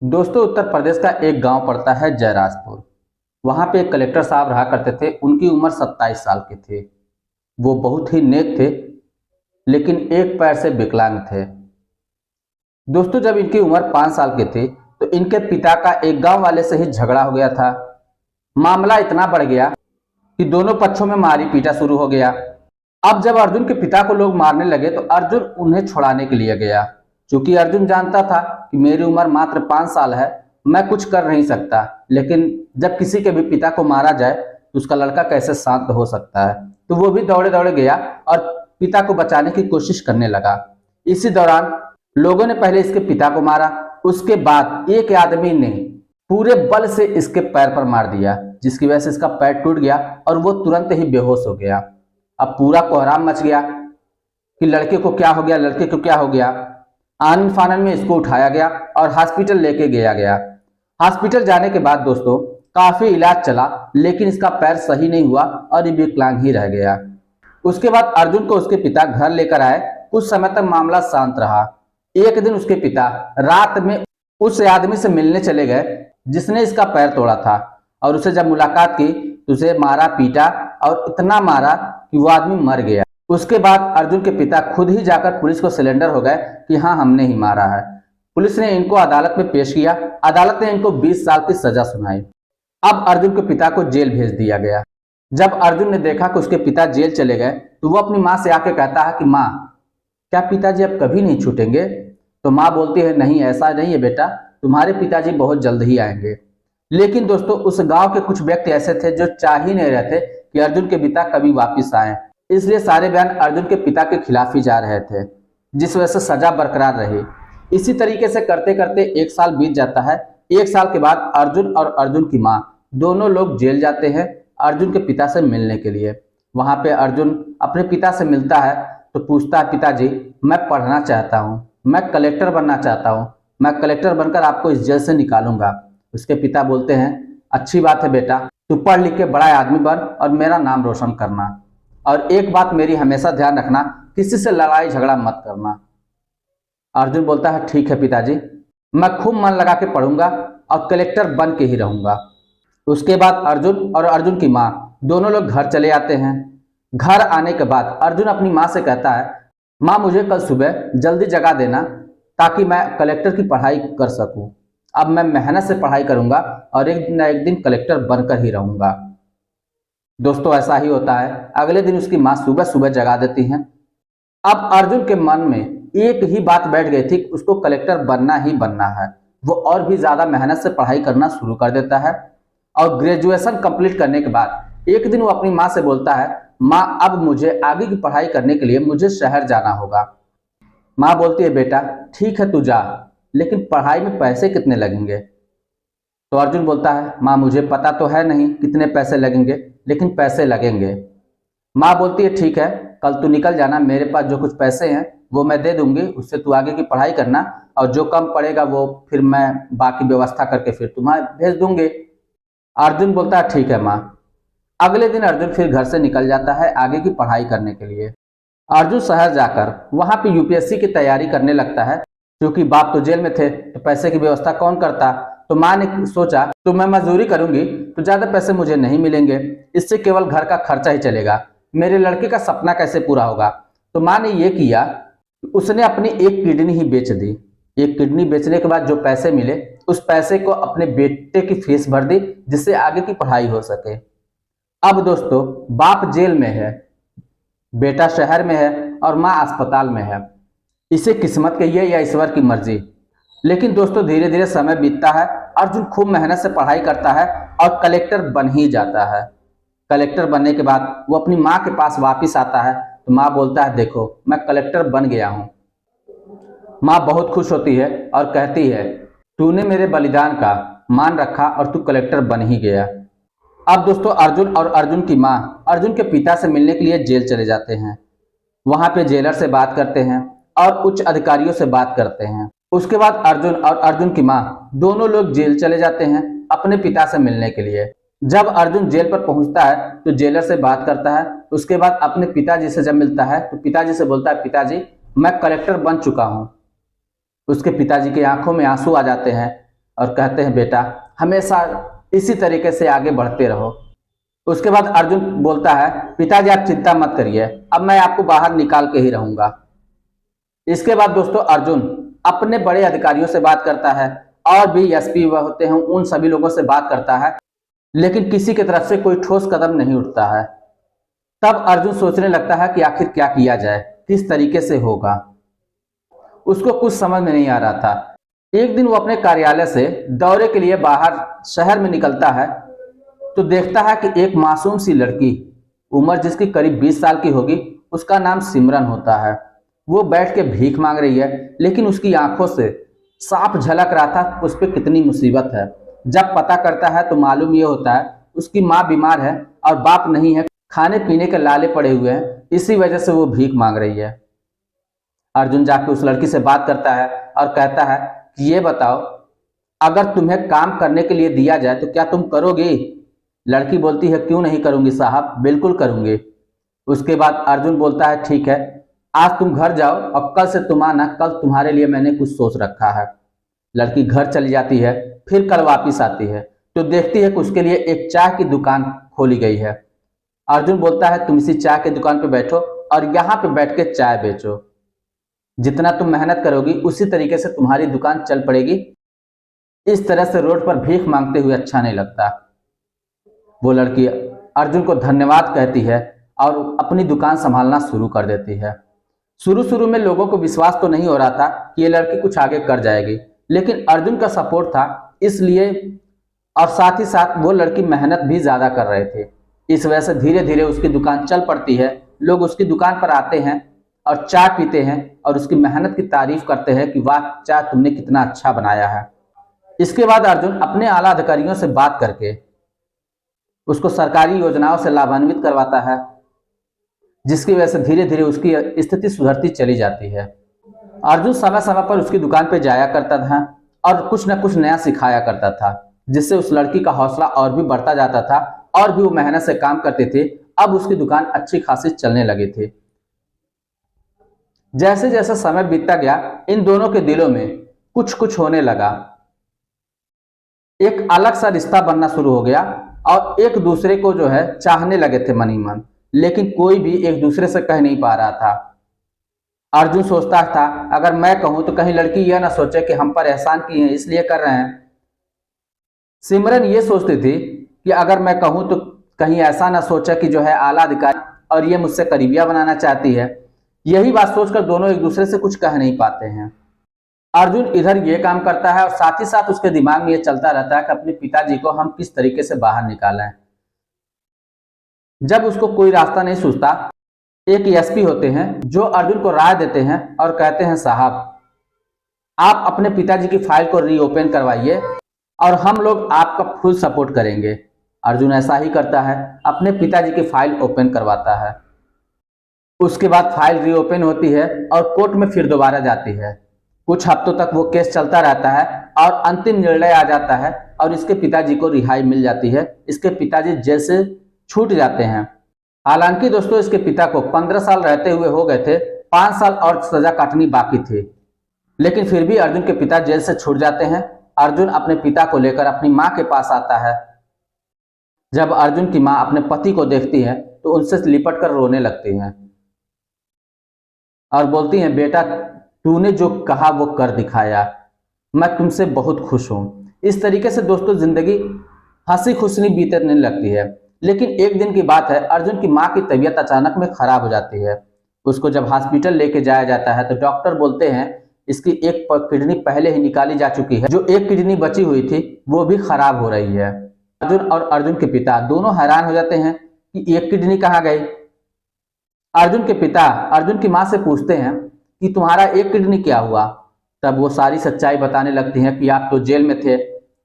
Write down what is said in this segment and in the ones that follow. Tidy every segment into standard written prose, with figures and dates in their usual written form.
दोस्तों, उत्तर प्रदेश का एक गांव पड़ता है जयराजपुर। वहां पे एक कलेक्टर साहब रहा करते थे। उनकी उम्र 27 साल की थी। वो बहुत ही नेक थे, लेकिन एक पैर से विकलांग थे। दोस्तों, जब इनकी उम्र 5 साल की थी तो इनके पिता का एक गांव वाले से ही झगड़ा हो गया था। मामला इतना बढ़ गया कि दोनों पक्षों में मारी पीटा शुरू हो गया। अब जब अर्जुन के पिता को लोग मारने लगे तो अर्जुन उन्हें छुड़ाने के लिए गया। क्योंकि अर्जुन जानता था कि मेरी उम्र मात्र 5 साल है, मैं कुछ कर नहीं सकता। लेकिन जब किसी के भी पिता को मारा जाए तो उसका लड़का कैसे शांत हो सकता है। तो वो भी दौड़े दौड़े गया और पिता को बचाने की कोशिश करने लगा। इसी दौरान लोगों ने पहले इसके पिता को मारा, उसके बाद एक आदमी ने पूरे बल से इसके पैर पर मार दिया, जिसकी वजह से इसका पैर टूट गया और वो तुरंत ही बेहोश हो गया। अब पूरा कोहराम मच गया कि लड़के को क्या हो गया, लड़के को क्या हो गया। आनन फानन में इसको उठाया गया और हॉस्पिटल लेके गया। हॉस्पिटल जाने के बाद दोस्तों काफी इलाज चला, लेकिन इसका पैर सही नहीं हुआ और ये विकलांग ही रह गया। उसके बाद अर्जुन को उसके पिता घर लेकर आए। कुछ समय तक मामला शांत रहा। एक दिन उसके पिता रात में उस आदमी से मिलने चले गए जिसने इसका पैर तोड़ा था, और उसे जब मुलाकात की तो उसे मारा पीटा और इतना मारा कि वो आदमी मर गया। उसके बाद अर्जुन के पिता खुद ही जाकर पुलिस को सिलेंडर हो गए कि हाँ, हमने ही मारा है। पुलिस ने इनको अदालत में पेश किया। अदालत ने इनको 20 साल की सजा सुनाई। अब अर्जुन के पिता को जेल भेज दिया गया। जब अर्जुन ने देखा कि उसके पिता जेल चले गए तो वो अपनी माँ से आके कहता है कि माँ, क्या पिताजी अब कभी नहीं छूटेंगे? तो माँ बोलती है, नहीं, ऐसा नहीं है बेटा, तुम्हारे पिताजी बहुत जल्द ही आएंगे। लेकिन दोस्तों, उस गांव के कुछ व्यक्ति ऐसे थे जो चाह ही नहीं रहते कि अर्जुन के पिता कभी वापिस आए। इसलिए सारे बयान अर्जुन के पिता के खिलाफ ही जा रहे थे, जिस वजह से सजा बरकरार रही। इसी तरीके से करते करते 1 साल बीत जाता है। 1 साल के बाद अर्जुन और अर्जुन की माँ दोनों लोग जेल जाते हैं अर्जुन के पिता से मिलने के लिए। वहां पे अर्जुन अपने पिता से मिलता है तो पूछता है, पिताजी, मैं पढ़ना चाहता हूँ, मैं कलेक्टर बनना चाहता हूँ, मैं कलेक्टर बनकर आपको इस जेल से निकालूंगा। उसके पिता बोलते हैं, अच्छी बात है बेटा, तू पढ़ लिख के बड़ा आदमी बन और मेरा नाम रोशन करना। और एक बात मेरी हमेशा ध्यान रखना, किसी से लड़ाई झगड़ा मत करना। अर्जुन बोलता है, ठीक है पिताजी, मैं खूब मन लगा के पढ़ूंगा और कलेक्टर बन के ही रहूंगा। उसके बाद अर्जुन और अर्जुन की माँ दोनों लोग घर चले आते हैं। घर आने के बाद अर्जुन अपनी माँ से कहता है, माँ, मुझे कल सुबह जल्दी जगा देना ताकि मैं कलेक्टर की पढ़ाई कर सकूं। अब मैं मेहनत से पढ़ाई करूंगा और एक दिन ना एक दिन कलेक्टर बनकर ही रहूंगा। दोस्तों, ऐसा ही होता है। अगले दिन उसकी माँ सुबह सुबह जगा देती हैं। अब अर्जुन के मन में एक ही बात बैठ गई थी, उसको कलेक्टर बनना ही बनना है। वो और भी ज्यादा मेहनत से पढ़ाई करना शुरू कर देता है और ग्रेजुएशन कंप्लीट करने के बाद एक दिन वो अपनी माँ से बोलता है, माँ, अब मुझे आगे की पढ़ाई करने के लिए मुझे शहर जाना होगा। माँ बोलती है, बेटा ठीक है, तू जा, लेकिन पढ़ाई में पैसे कितने लगेंगे? तो अर्जुन बोलता है, माँ, मुझे पता तो है नहीं कितने पैसे लगेंगे, लेकिन पैसे लगेंगे। माँ बोलती है, ठीक है, कल तू निकल जाना, मेरे पास जो कुछ पैसे हैं वो मैं दे दूंगी, उससे तू आगे की पढ़ाई करना, और जो कम पड़ेगा वो फिर मैं बाकी व्यवस्था करके फिर तुम्हें भेज दूंगी। अर्जुन बोलता है, ठीक है माँ। अगले दिन अर्जुन फिर घर से निकल जाता है आगे की पढ़ाई करने के लिए। अर्जुन शहर जाकर वहां पे यूपीएससी की तैयारी करने लगता है। क्योंकि बाप तो जेल में थे तो पैसे की व्यवस्था कौन करता। तो माँ ने सोचा, तो मैं मजदूरी करूंगी तो ज्यादा पैसे मुझे नहीं मिलेंगे, इससे केवल घर का खर्चा ही चलेगा, मेरे लड़के का सपना कैसे पूरा होगा। तो माँ ने ये किया, उसने अपनी एक किडनी ही बेच दी। एक किडनी बेचने के बाद जो पैसे मिले उस पैसे को अपने बेटे की फीस भर दी, जिससे आगे की पढ़ाई हो सके। अब दोस्तों, बाप जेल में है, बेटा शहर में है और माँ अस्पताल में है। इसे किस्मत कहिए या ईश्वर की मर्जी। लेकिन दोस्तों, धीरे धीरे समय बीतता है। अर्जुन खूब मेहनत से पढ़ाई करता है और कलेक्टर बन ही जाता है। कलेक्टर बनने के बाद वो अपनी माँ के पास वापिस आता है तो माँ बोलता है, देखो मैं कलेक्टर बन गया हूँ। माँ बहुत खुश होती है और कहती है, तूने मेरे बलिदान का मान रखा और तू कलेक्टर बन ही गया। अब दोस्तों, अर्जुन और अर्जुन की माँ अर्जुन के पिता से मिलने के लिए जेल चले जाते हैं। वहां पे जेलर से बात करते हैं और उच्च अधिकारियों से बात करते हैं। उसके बाद अर्जुन और अर्जुन की माँ दोनों लोग जेल चले जाते हैं अपने पिता से मिलने के लिए। जब अर्जुन जेल पर पहुंचता है तो जेलर से बात करता है। उसके बाद अपने पिताजी से जब मिलता है तो पिताजी से बोलता है, पिताजी, मैं कलेक्टर बन चुका हूं। उसके पिताजी की आंखों में आंसू आ जाते हैं और कहते हैं बेटा हमेशा इसी तरीके से आगे बढ़ते रहो। उसके बाद अर्जुन बोलता है पिताजी आप चिंता मत करिए, अब मैं आपको बाहर निकाल के ही रहूंगा। इसके बाद दोस्तों अर्जुन अपने बड़े अधिकारियों से बात करता है और भी एसपी होते हैं उन सभी लोगों से बात करता है, लेकिन किसी की तरफ से कोई ठोस कदम नहीं उठता है। तब अर्जुन सोचने लगता है कि आखिर क्या किया जाए, किस तरीके से होगा। उसको कुछ समझ में नहीं आ रहा था। एक दिन वो अपने कार्यालय से दौरे के लिए बाहर शहर में निकलता है तो देखता है कि एक मासूम सी लड़की, उम्र जिसकी करीब 20 साल की होगी, उसका नाम सिमरन होता है। वो बैठ के भीख मांग रही है, लेकिन उसकी आंखों से साफ झलक रहा था उस पर कितनी मुसीबत है। जब पता करता है तो मालूम ये होता है उसकी माँ बीमार है और बाप नहीं है, खाने पीने के लाले पड़े हुए हैं, इसी वजह से वो भीख मांग रही है। अर्जुन जाके उस लड़की से बात करता है और कहता है कि ये बताओ अगर तुम्हें काम करने के लिए दिया जाए तो क्या तुम करोगी? लड़की बोलती है क्यों नहीं करूंगी साहब, बिल्कुल करूंगी। उसके बाद अर्जुन बोलता है ठीक है, आज तुम घर जाओ और कल से तुम आना, कल तुम्हारे लिए मैंने कुछ सोच रखा है। लड़की घर चली जाती है, फिर कल वापिस आती है तो देखती है कि उसके लिए एक चाय की दुकान खोली गई है। अर्जुन बोलता है तुम इसी चाय की दुकान पे बैठो और यहाँ पे बैठ के चाय बेचो, जितना तुम मेहनत करोगी उसी तरीके से तुम्हारी दुकान चल पड़ेगी। इस तरह से रोड पर भीख मांगते हुए अच्छा नहीं लगता। वो लड़की अर्जुन को धन्यवाद कहती है और अपनी दुकान संभालना शुरू कर देती है। शुरू में लोगों को विश्वास तो नहीं हो रहा था कि ये लड़की कुछ आगे कर जाएगी, लेकिन अर्जुन का सपोर्ट था इसलिए, और साथ ही साथ वो लड़की मेहनत भी ज्यादा कर रहे थे। इस वजह से धीरे धीरे उसकी दुकान चल पड़ती है। लोग उसकी दुकान पर आते हैं और चाय पीते हैं और उसकी मेहनत की तारीफ करते हैं कि वाह चाय तुमने कितना अच्छा बनाया है। इसके बाद अर्जुन अपने आला अधिकारियों से बात करके उसको सरकारी योजनाओं से लाभान्वित करवाता है, जिसकी वजह से धीरे धीरे उसकी स्थिति सुधरती चली जाती है। अर्जुन समय समय पर उसकी दुकान पर जाया करता था और कुछ न कुछ नया सिखाया करता था, जिससे उस लड़की का हौसला और भी बढ़ता जाता था और भी वो मेहनत से काम करते थे। अब उसकी दुकान अच्छी खासी चलने लगी थी। जैसे जैसे समय बीतता गया इन दोनों के दिलों में कुछ कुछ होने लगा। एक अलग सा रिश्ता बनना शुरू हो गया और एक दूसरे को जो है चाहने लगे थे मन ही मन, लेकिन कोई भी एक दूसरे से कह नहीं पा रहा था। अर्जुन सोचता था अगर मैं कहूं तो कहीं लड़की यह ना सोचे कि हम पर एहसान किए हैं इसलिए कर रहे हैं। सिमरन ये सोचती थी कि अगर मैं कहूं तो कहीं ऐसा ना सोचे कि जो है आला अधिकारी और ये मुझसे करीबिया बनाना चाहती है। यही बात सोचकर दोनों एक दूसरे से कुछ कह नहीं पाते हैं। अर्जुन इधर ये काम करता है और साथ ही साथ उसके दिमाग में ये चलता रहता है कि अपने पिताजी को हम किस तरीके से बाहर निकालें। जब उसको कोई रास्ता नहीं सूझता, एक एसपी होते हैं जो अर्जुन को राय देते हैं और कहते हैं साहब आप अपने पिताजी की फाइल को रीओपन करवाइए और हम लोग आपका फुल सपोर्ट करेंगे। अर्जुन ऐसा ही करता है, अपने पिताजी की फाइल ओपन करवाता है। उसके बाद फाइल रीओपन होती है और कोर्ट में फिर दोबारा जाती है। कुछ हफ्तों तक वो केस चलता रहता है और अंतिम निर्णय आ जाता है और इसके पिताजी को रिहाई मिल जाती है। इसके पिताजी जेल से छूट जाते हैं। हालांकि दोस्तों इसके पिता को 15 साल रहते हुए हो गए थे, 5 साल और सजा काटनी बाकी थी, लेकिन फिर भी अर्जुन के पिता जेल से छूट जाते हैं। अर्जुन अपने पिता को लेकर अपनी माँ के पास आता है। जब अर्जुन की माँ अपने पति को देखती है तो उनसे लिपट कर रोने लगती हैं और बोलती हैं बेटा तूने जो कहा वो कर दिखाया, मैं तुमसे बहुत खुश हूं। इस तरीके से दोस्तों जिंदगी हंसी खुशी बीतने लगती है। लेकिन एक दिन की बात है, अर्जुन की माँ की तबीयत अचानक में खराब हो जाती है। उसको जब हॉस्पिटल लेके जाया जाता है तो डॉक्टर बोलते हैं इसकी एक किडनी पहले ही निकाली जा चुकी है, जो एक किडनी बची हुई थी वो भी खराब हो रही है। अर्जुन और अर्जुन के पिता दोनों हैरान हो जाते हैं कि एक किडनी कहाँ गई। अर्जुन के पिता अर्जुन की माँ से पूछते हैं कि तुम्हारा एक किडनी क्या हुआ। तब वो सारी सच्चाई बताने लगती हैं कि आप तो जेल में थे,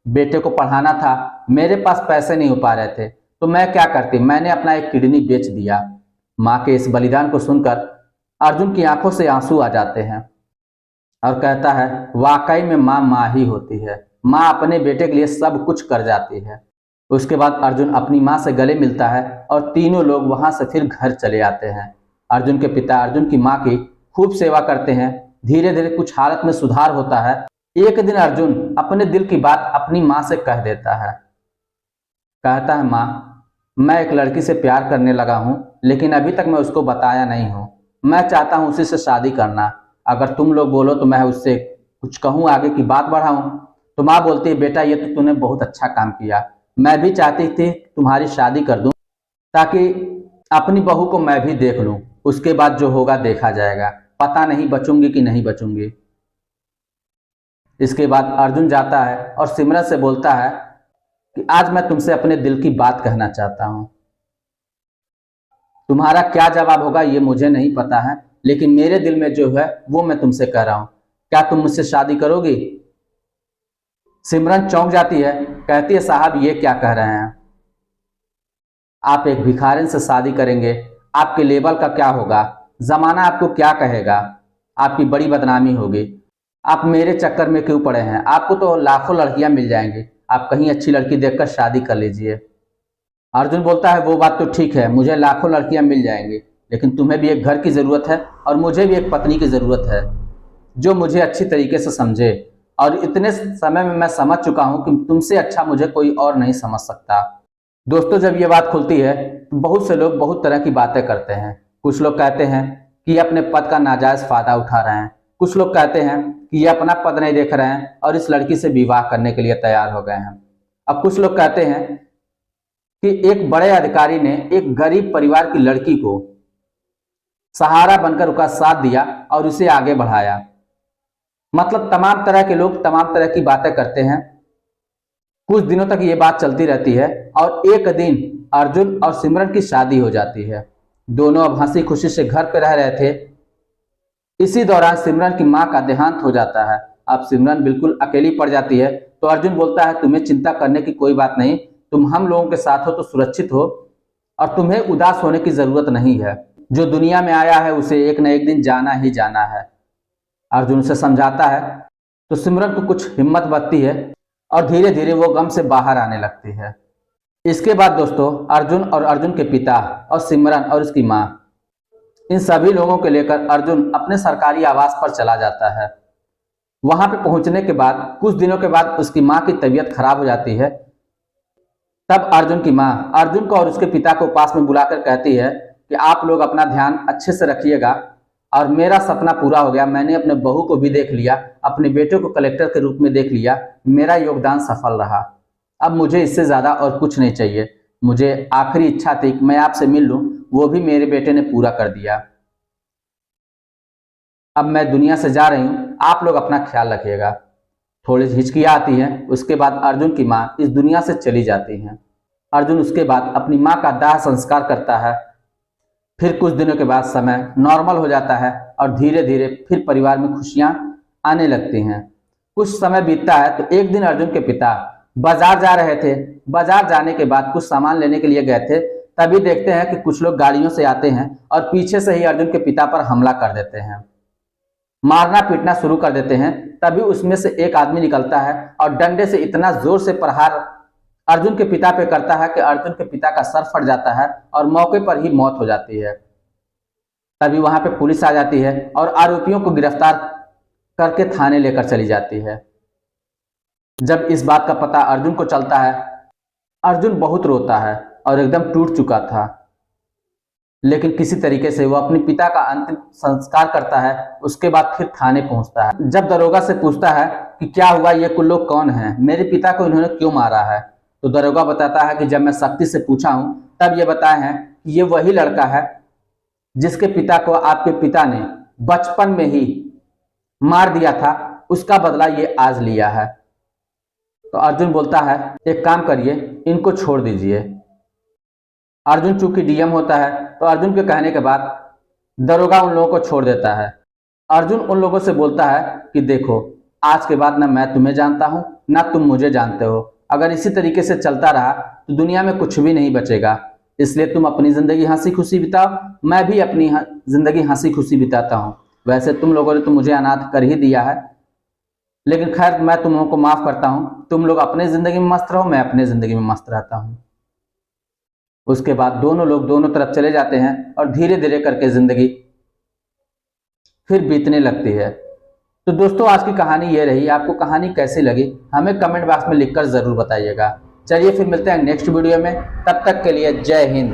बेटे को पढ़ाना था, मेरे पास पैसे नहीं हो पा रहे थे तो मैं क्या करती, मैंने अपना एक किडनी बेच दिया। माँ के इस बलिदान को सुनकर अर्जुन की आंखों से आंसू आ जाते हैं और कहता है वाकई में माँ माँ ही होती है, माँ अपने बेटे के लिए सब कुछ कर जाती है। उसके बाद अर्जुन अपनी माँ से गले मिलता है और तीनों लोग वहां से फिर घर चले आते हैं। अर्जुन के पिता अर्जुन की माँ की खूब सेवा करते हैं। धीरे धीरे कुछ हालत में सुधार होता है एक दिन अर्जुन अपने दिल की बात अपनी माँ से कह देता है। कहता है, माँ, मैं एक लड़की से प्यार करने लगा हूँ, लेकिन अभी तक मैं उसको बताया नहीं हूँ। मैं चाहता हूँ उसी से शादी करना। अगर तुम लोग बोलो तो मैं उससे कुछ कहूँ, आगे की बात बढ़ाऊँ। तो माँ बोलती है, बेटा, ये तो तूने बहुत अच्छा काम किया। मैं भी चाहती थी तुम्हारी शादी कर दूँ, ताकि अपनी बहू को मैं भी देख लूँ। उसके बाद जो होगा देखा जाएगा। पता नहीं बचूंगी कि नहीं बचूंगी। इसके बाद अर्जुन जाता है और सिमरन से बोलता है कि आज मैं तुमसे अपने दिल की बात कहना चाहता हूँ। तुम्हारा क्या जवाब होगा ये मुझे नहीं पता है, लेकिन मेरे दिल में जो है वो मैं तुमसे कह रहा हूँ। क्या तुम मुझसे शादी करोगी? सिमरन चौंक जाती है, कहती है, साहब ये क्या कह रहे हैं? आप एक भिखारिन से शादी करेंगे, आपके लेवल का क्या होगा? जमाना आपको क्या कहेगा? आपकी बड़ी बदनामी होगी। आप मेरे चक्कर में क्यों पड़े हैं? आपको तो लाखों लड़कियां मिल जाएंगी। आप कहीं अच्छी लड़की देखकर शादी कर लीजिए। अर्जुन बोलता है, वो बात तो ठीक है, मुझे लाखों लड़कियां मिल जाएंगी, लेकिन तुम्हें भी एक घर की ज़रूरत है और मुझे भी एक पत्नी की ज़रूरत है जो मुझे अच्छी तरीके से समझे। और इतने समय में मैं समझ चुका हूं कि तुमसे अच्छा मुझे कोई और नहीं समझ सकता। दोस्तों, जब ये बात खुलती है तो बहुत से लोग बहुत तरह की बातें करते हैं। कुछ लोग कहते हैं कि ये अपने पद का नाजायज फायदा उठा रहे हैं। कुछ लोग कहते हैं कि ये अपना पद नहीं देख रहे हैं और इस लड़की से विवाह करने के लिए तैयार हो गए हैं। अब कुछ लोग कहते हैं कि एक बड़े अधिकारी ने एक गरीब परिवार की लड़की को सहारा बनकर उसका साथ दिया और उसे आगे बढ़ाया। मतलब तमाम तरह के लोग तमाम तरह की बातें करते हैं। कुछ दिनों तक ये बात चलती रहती है और एक दिन अर्जुन और सिमरन की शादी हो जाती है। दोनों अब हंसी खुशी से घर पर रह रहे थे। इसी दौरान सिमरन की मां का देहांत हो जाता है। अब सिमरन बिल्कुल अकेली पड़ जाती है। तो अर्जुन बोलता है, तुम्हें चिंता करने की कोई बात नहीं। तुम हम लोगों के साथ हो तो सुरक्षित हो और तुम्हें उदास होने की जरूरत नहीं है। जो दुनिया में आया है उसे एक न एक दिन जाना ही जाना है। अर्जुन उसे समझाता है तो सिमरन को कुछ हिम्मत बढ़ती है और धीरे धीरे वो गम से बाहर आने लगती है। इसके बाद दोस्तों, अर्जुन और अर्जुन के पिता और सिमरन और उसकी माँ, इन सभी लोगों को लेकर अर्जुन अपने सरकारी आवास पर चला जाता है। वहां पे पहुंचने के बाद कुछ दिनों के बाद उसकी माँ की तबीयत खराब हो जाती है। तब अर्जुन की माँ अर्जुन को और उसके पिता को पास में बुलाकर कहती है कि आप लोग अपना ध्यान अच्छे से रखिएगा और मेरा सपना पूरा हो गया। मैंने अपने बहू को भी देख लिया, अपने बेटे को कलेक्टर के रूप में देख लिया। मेरा योगदान सफल रहा। अब मुझे इससे ज़्यादा और कुछ नहीं चाहिए। मुझे आखिरी इच्छा थी कि मैं आपसे मिल लूँ, वो भी मेरे बेटे ने पूरा कर दिया। अब मैं दुनिया से जा रही हूँ, आप लोग अपना ख्याल रखिएगा। थोड़ी हिचकियाँ आती हैं। उसके बाद अर्जुन की माँ इस दुनिया से चली जाती हैं। अर्जुन उसके बाद अपनी माँ का दाह संस्कार करता है। फिर कुछ दिनों के बाद समय नॉर्मल हो जाता है और धीरे धीरे फिर परिवार में खुशियां आने लगती हैं। कुछ समय बीतता है तो एक दिन अर्जुन के पिता बाजार जा रहे थे। बाजार जाने के बाद कुछ सामान लेने के लिए गए थे। तभी देखते हैं कि कुछ लोग गाड़ियों से आते हैं और पीछे से ही अर्जुन के पिता पर हमला कर देते हैं, मारना पीटना शुरू कर देते हैं। तभी उसमें से एक आदमी निकलता है और डंडे से इतना जोर से प्रहार अर्जुन के पिता पे करता है कि अर्जुन के पिता का सर फट जाता है और मौके पर ही मौत हो जाती है। तभी वहां पे पुलिस आ जाती है और आरोपियों को गिरफ्तार करके थाने लेकर चली जाती है। जब इस बात का पता अर्जुन को चलता है, अर्जुन बहुत रोता है और एकदम टूट चुका था। लेकिन किसी तरीके से वो अपने पिता का अंतिम संस्कार करता है। उसके बाद फिर थाने पहुंचता है। जब दरोगा से पूछता है कि क्या हुआ, ये कुल लोग कौन हैं, मेरे पिता को इन्होंने क्यों मारा है, तो दरोगा बताता है कि जब मैं शक्ति से पूछा हूं तब ये बताए हैं कि ये वही लड़का है जिसके पिता को आपके पिता ने बचपन में ही मार दिया था। उसका बदला ये आज लिया है। तो अर्जुन बोलता है, एक काम करिए, इनको छोड़ दीजिए। अर्जुन चूंकि डीएम होता है तो अर्जुन के कहने के बाद दरोगा उन लोगों को छोड़ देता है। अर्जुन उन लोगों से बोलता है कि देखो, आज के बाद ना मैं तुम्हें जानता हूं ना तुम मुझे जानते हो। अगर इसी तरीके से चलता रहा तो दुनिया में कुछ भी नहीं बचेगा। इसलिए तुम अपनी जिंदगी हंसी खुशी बिताओ, मैं भी अपनी जिंदगी हंसी खुशी बिताता हूँ। वैसे तुम लोगों ने तो मुझे अनाथ कर ही दिया है, लेकिन खैर मैं तुम लोगों को माफ करता हूँ। तुम लोग अपने जिंदगी में मस्त रहो, मैं अपने जिंदगी में मस्त रहता हूँ। उसके बाद दोनों लोग दोनों तरफ चले जाते हैं और धीरे धीरे करके जिंदगी फिर बीतने लगती है। तो दोस्तों आज की कहानी ये रही। आपको कहानी कैसी लगी हमें कमेंट बॉक्स में लिखकर ज़रूर बताइएगा। चलिए फिर मिलते हैं नेक्स्ट वीडियो में, तब तक के लिए जय हिंद।